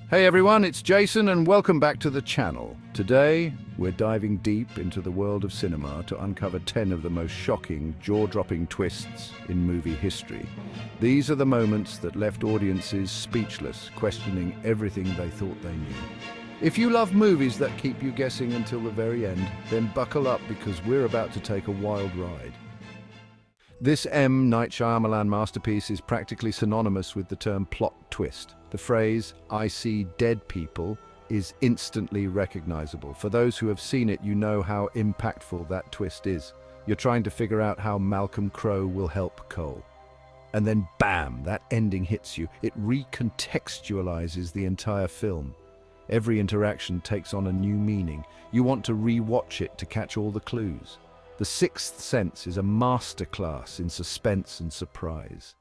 Hey everyone, it's Jason and welcome back to the channel. Today, we're diving deep into the world of cinema to uncover 10 of the most shocking, jaw-dropping twists in movie history. These are the moments that left audiences speechless, questioning everything they thought they knew. If you love movies that keep you guessing until the very end, then buckle up because we're about to take a wild ride. This M. Night Shyamalan masterpiece is practically synonymous with the term plot twist. The phrase, "I see dead people," is instantly recognizable. For those who have seen it, you know how impactful that twist is. You're trying to figure out how Malcolm Crowe will help Cole. And then bam, that ending hits you. It recontextualizes the entire film. Every interaction takes on a new meaning. You want to re-watch it to catch all the clues. The Sixth Sense is a masterclass in suspense and surprise.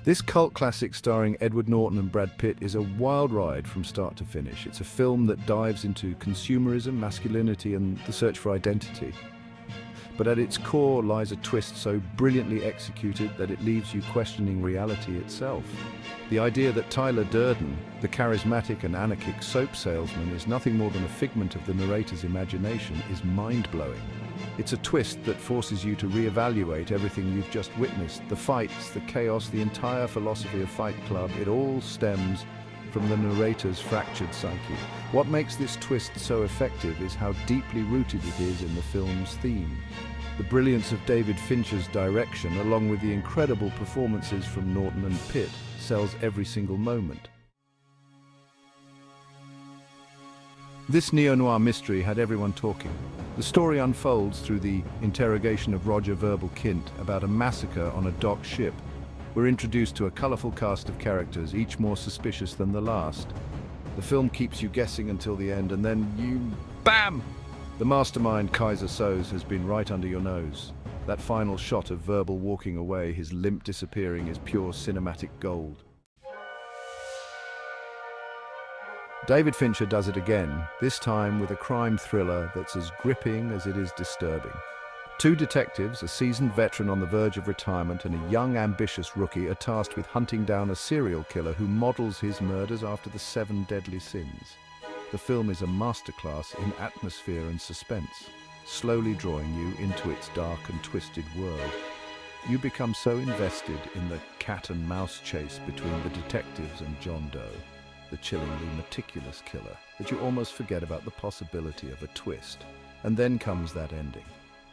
This cult classic starring Edward Norton and Brad Pitt is a wild ride from start to finish. It's a film that dives into consumerism, masculinity, and the search for identity. But at its core lies a twist so brilliantly executed that it leaves you questioning reality itself. The idea that Tyler Durden, the charismatic and anarchic soap salesman, is nothing more than a figment of the narrator's imagination is mind-blowing. It's a twist that forces you to reevaluate everything you've just witnessed. The fights, the chaos, the entire philosophy of Fight Club, it all stems from the narrator's fractured psyche. What makes this twist so effective is how deeply rooted it is in the film's theme. The brilliance of David Fincher's direction, along with the incredible performances from Norton and Pitt, sells every single moment. This neo-noir mystery had everyone talking. The story unfolds through the interrogation of Roger Verbal Kint about a massacre on a docked ship. We're introduced to a colorful cast of characters, each more suspicious than the last. The film keeps you guessing until the end, and then BAM! The mastermind Kaiser Soze has been right under your nose. That final shot of Verbal walking away, his limp disappearing, is pure cinematic gold. David Fincher does it again, this time with a crime thriller that's as gripping as it is disturbing. Two detectives, a seasoned veteran on the verge of retirement and a young, ambitious rookie, are tasked with hunting down a serial killer who models his murders after the 7 deadly sins. The film is a masterclass in atmosphere and suspense, slowly drawing you into its dark and twisted world. You become so invested in the cat-and-mouse chase between the detectives and John Doe, the chillingly meticulous killer, that you almost forget about the possibility of a twist. And then comes that ending.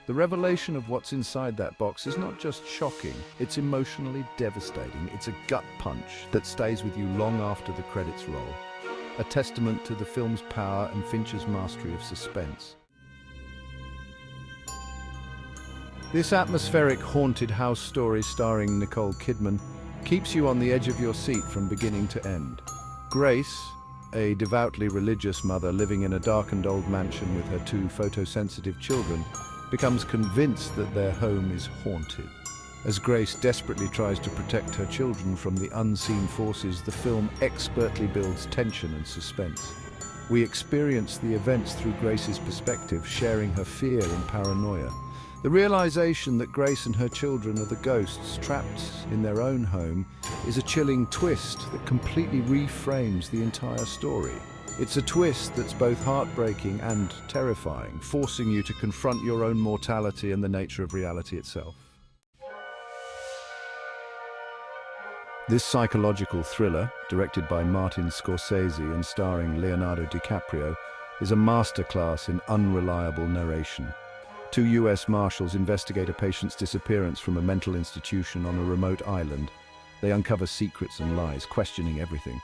The revelation of what's inside that box is not just shocking, it's emotionally devastating. It's a gut punch that stays with you long after the credits roll. A testament to the film's power and Fincher's mastery of suspense. This atmospheric haunted house story starring Nicole Kidman keeps you on the edge of your seat from beginning to end. Grace, a devoutly religious mother living in a darkened old mansion with her 2 photosensitive children, becomes convinced that their home is haunted. As Grace desperately tries to protect her children from the unseen forces, the film expertly builds tension and suspense. We experience the events through Grace's perspective, sharing her fear and paranoia. The realization that Grace and her children are the ghosts trapped in their own home is a chilling twist that completely reframes the entire story. It's a twist that's both heartbreaking and terrifying, forcing you to confront your own mortality and the nature of reality itself. This psychological thriller, directed by Martin Scorsese and starring Leonardo DiCaprio, is a masterclass in unreliable narration. 2 US Marshals investigate a patient's disappearance from a mental institution on a remote island. They uncover secrets and lies, questioning everything.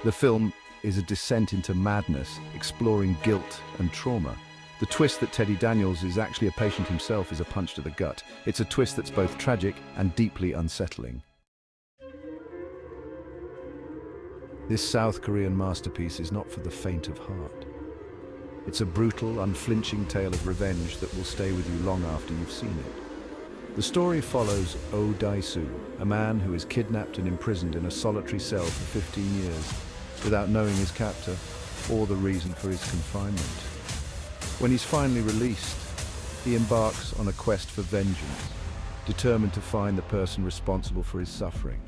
The film is a descent into madness, exploring guilt and trauma. The twist that Teddy Daniels is actually a patient himself is a punch to the gut. It's a twist that's both tragic and deeply unsettling. This South Korean masterpiece is not for the faint of heart. It's a brutal, unflinching tale of revenge that will stay with you long after you've seen it. The story follows Oh Dae-soo, a man who is kidnapped and imprisoned in a solitary cell for 15 years, without knowing his captor or the reason for his confinement. When he's finally released, he embarks on a quest for vengeance, determined to find the person responsible for his suffering.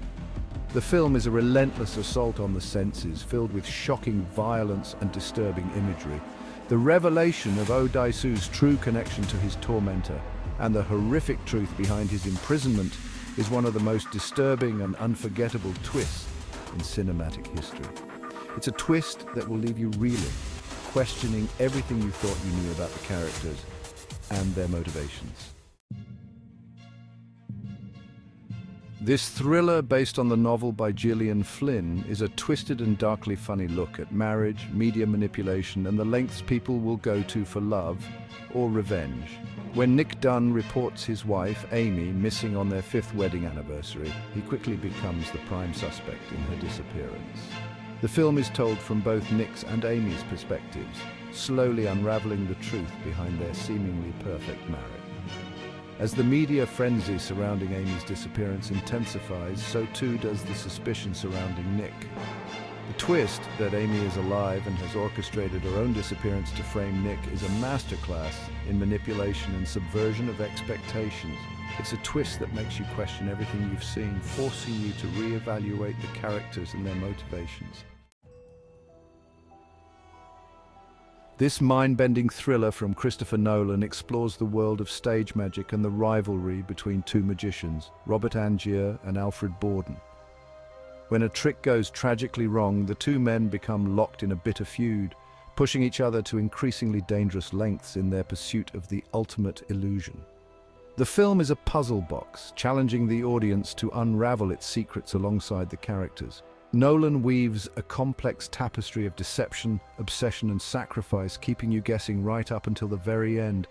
The film is a relentless assault on the senses, filled with shocking violence and disturbing imagery. The revelation of Oh Dae-soo's true connection to his tormentor and the horrific truth behind his imprisonment is one of the most disturbing and unforgettable twists in cinematic history. It's a twist that will leave you reeling, questioning everything you thought you knew about the characters and their motivations. This thriller, based on the novel by Gillian Flynn, is a twisted and darkly funny look at marriage, media manipulation, and the lengths people will go to for love or revenge. When Nick Dunn reports his wife, Amy, missing on their 5th wedding anniversary, he quickly becomes the prime suspect in her disappearance. The film is told from both Nick's and Amy's perspectives, slowly unraveling the truth behind their seemingly perfect marriage. As the media frenzy surrounding Amy's disappearance intensifies, so too does the suspicion surrounding Nick. The twist that Amy is alive and has orchestrated her own disappearance to frame Nick is a masterclass in manipulation and subversion of expectations. It's a twist that makes you question everything you've seen, forcing you to re-evaluate the characters and their motivations. This mind-bending thriller from Christopher Nolan explores the world of stage magic and the rivalry between two magicians, Robert Angier and Alfred Borden. When a trick goes tragically wrong, the two men become locked in a bitter feud, pushing each other to increasingly dangerous lengths in their pursuit of the ultimate illusion. The film is a puzzle box, challenging the audience to unravel its secrets alongside the characters. Nolan weaves a complex tapestry of deception, obsession, and sacrifice, keeping you guessing right up until the very end.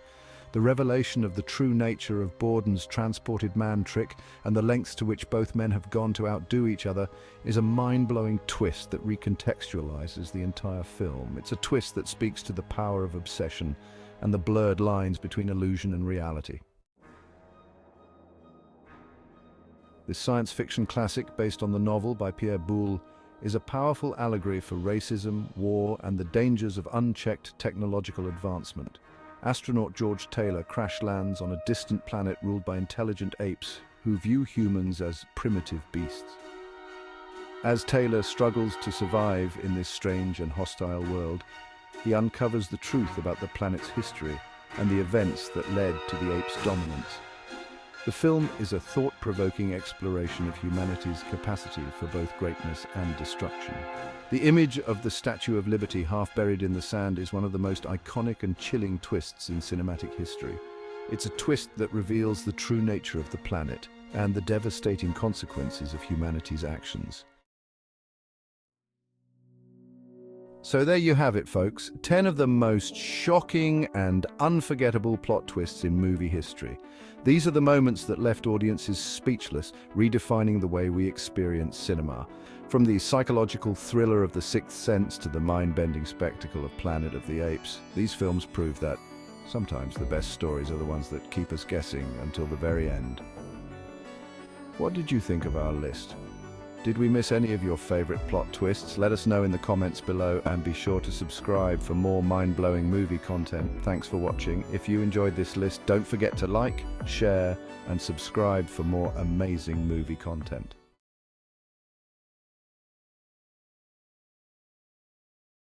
The revelation of the true nature of Borden's transported man trick and the lengths to which both men have gone to outdo each other is a mind-blowing twist that recontextualizes the entire film. It's a twist that speaks to the power of obsession and the blurred lines between illusion and reality. This science fiction classic, based on the novel by Pierre Boulle, is a powerful allegory for racism, war, and the dangers of unchecked technological advancement. Astronaut George Taylor crash lands on a distant planet ruled by intelligent apes who view humans as primitive beasts. As Taylor struggles to survive in this strange and hostile world, he uncovers the truth about the planet's history and the events that led to the apes' dominance. The film is a thought-provoking exploration of humanity's capacity for both greatness and destruction. The image of the Statue of Liberty half buried in the sand is one of the most iconic and chilling twists in cinematic history. It's a twist that reveals the true nature of the planet and the devastating consequences of humanity's actions. So there you have it, folks. 10 of the most shocking and unforgettable plot twists in movie history. These are the moments that left audiences speechless, redefining the way we experience cinema. From the psychological thriller of The Sixth Sense to the mind-bending spectacle of Planet of the Apes, these films prove that sometimes the best stories are the ones that keep us guessing until the very end. What did you think of our list? Did we miss any of your favorite plot twists? Let us know in the comments below, and be sure to subscribe for more mind-blowing movie content. Thanks for watching. If you enjoyed this list, don't forget to like, share, and subscribe for more amazing movie content.